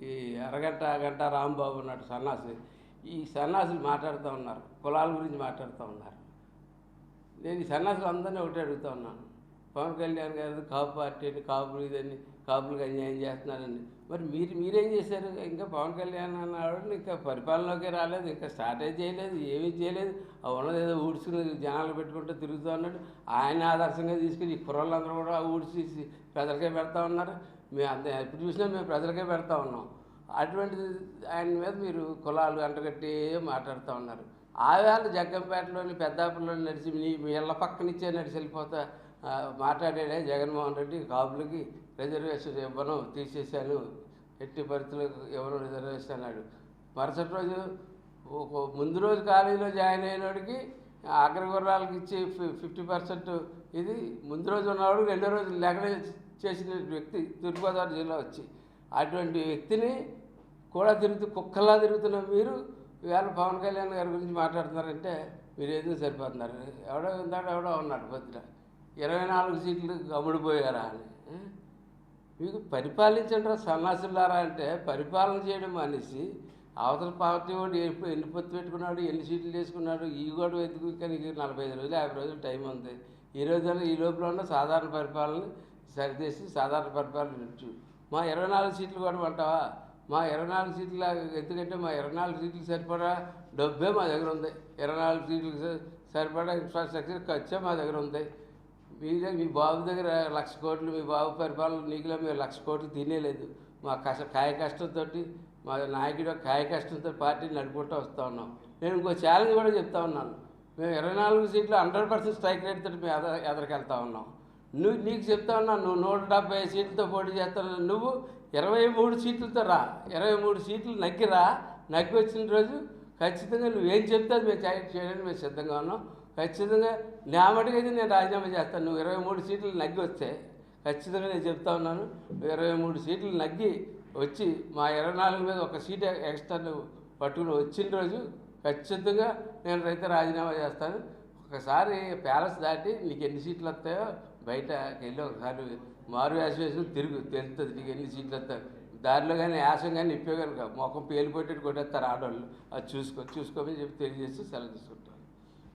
ఈ అరగంట గంట రాంబాబు ఉన్నాడు సన్నాసి. ఈ సన్నాసులు మాట్లాడుతూ ఉన్నారు, కులాల గురించి మాట్లాడుతూ ఉన్నారు. నేను ఈ సన్నాసులు అందరినీ ఒకటి అడుగుతూ ఉన్నాను. పవన్ కళ్యాణ్ గారు కాపు పార్టీ అని, కాపులు ఇదని, కాపులకు అన్యాయం చేస్తున్నారని. మరి మీరేం చేశారు? ఇంకా పవన్ కళ్యాణ్ అన్నాడు ఇంకా పరిపాలనలోకే రాలేదు, ఇంకా స్టార్ట్ చేయలేదు, ఏమీ చేయలేదు. ఆ ఉన్నది ఏదో ఊడ్చుకుని జనాలు పెట్టుకుంటూ తిరుగుతూ ఉన్నాడు. ఆయన ఆదర్శంగా తీసుకుని ఈ కుర్రోళ్ళందరూ కూడా ఊడ్చి ప్రజలకే పెడతా ఉన్నారు. మేము అంత ఎప్పుడు చూసినా మేము ప్రజలకే పెడతా ఉన్నాం. అటువంటిది ఆయన మీద మీరు కులాలు అంటగట్టి మాట్లాడుతూ ఉన్నారు. ఆవేళ జగ్గంపేటలోని పెద్దాపురంలోని నడిచి మీ ఇళ్ళ పక్కనిచ్చే నడిచి వెళ్ళిపోతా మాట్లాడాడే జగన్మోహన్ రెడ్డి, కాపులకి రిజర్వేషన్ ఇవ్వను, తీసేశాను, ఎట్టి పరిస్థితులకు ఇవ్వను రిజర్వేషన్ అన్నాడు. మరుసటి రోజు ముందు రోజు కాలేజీలో జాయిన్ అయినోడికి అగ్రగుర్రాలకు ఇచ్చి 50% ఇది ముందు రోజు ఉన్నవాడు రెండో రోజు లేకనే చేసిన వ్యక్తి తూర్పుగోదావరి జిల్లా వచ్చి, అటువంటి వ్యక్తిని కూడా కుక్కలా తిరుగుతున్న మీరు ఇవాళ పవన్ కళ్యాణ్ గారి గురించి మాట్లాడుతున్నారంటే మీరు ఎందుకు సరిపోతున్నారు? ఎవడో ఉన్నాడు పొద్దున 24 సీట్లు అమ్ముడిపోయారా అని. మీకు పరిపాలించండి సన్నాసులారా అంటే పరిపాలన చేయడం మానేసి అవతల పార్టీ వాడు ఎన్ని పొత్తు పెట్టుకున్నాడు, ఎన్ని సీట్లు చేసుకున్నాడు, ఈ కూడా వెతుకు. కానీ 45 రోజులు 50 రోజులు టైం ఉంది. ఈ లోపల ఉన్న సాధారణ పరిపాలన సరిచేసి సాధారణ పరిపాలన ఇచ్చు. మా 24 సీట్లు కూడా అంటావా? మా 24 సీట్ల ఎందుకంటే మా 24 సీట్లకు సరిపడా డబ్బే మా దగ్గర ఉంది. 24 సీట్లకు సరిపడా ఇన్ఫ్రాస్ట్రక్చర్ ఖర్చే మా దగ్గర ఉంది. మీ బాబు దగ్గర 1,00,000 కోట్లు, మీ బాబు పరిపాలన నీకులో మేము 1,00,000 కోట్లు తినేలేదు. మా కాయ కష్టంతో మా నాయకుడు కాయ కష్టంతో పార్టీని నడుపుకుంటూ వస్తూ ఉన్నాం. నేను ఇంకో ఛాలెంజ్ కూడా చెప్తా ఉన్నాను. మేము 24 సీట్లు 100% స్ట్రైక్ రేట్ తోటి మేము ఎదరికెళ్తా ఉన్నాం. నీకు చెప్తా ఉన్నాను, నువ్వు 170 సీట్లతో పోటీ చేస్తాను. నువ్వు 23 సీట్లతో రా, 23 సీట్లు నగ్గి వచ్చిన రోజు ఖచ్చితంగా నువ్వేం చెప్తే అది మేము చేయడానికి మేము సిద్ధంగా ఉన్నాం. ఖచ్చితంగా నా మటుకైతే నేను రాజీనామా చేస్తాను. నువ్వు 23 సీట్లు నగ్గి వస్తే ఖచ్చితంగా నేను చెప్తా ఉన్నాను. 23 సీట్లు నగ్గి వచ్చి మా 24 మీద ఒక సీట్ ఎక్స్ట్రా నువ్వు పట్టుకుని వచ్చిన రోజు ఖచ్చితంగా నేను అయితే రాజీనామా చేస్తాను. ఒకసారి ప్యాలెస్ దాటి నీకు ఎన్ని సీట్లు వస్తాయో బయటకి వెళ్ళి ఒకసారి మారు యాసం వేసుకుని తెలుస్తుంది నీకు ఎన్ని సీట్లు వస్తాయి. దారిలో కానీ యాసం కానీ ఇప్పే కనుక మొఖం పేలిపోయేటట్టు కొట్టేస్తారు ఆడవాళ్ళు. అది చూసుకోమని చెప్పి తెలియజేసి సెలవు తీసుకుంటాను.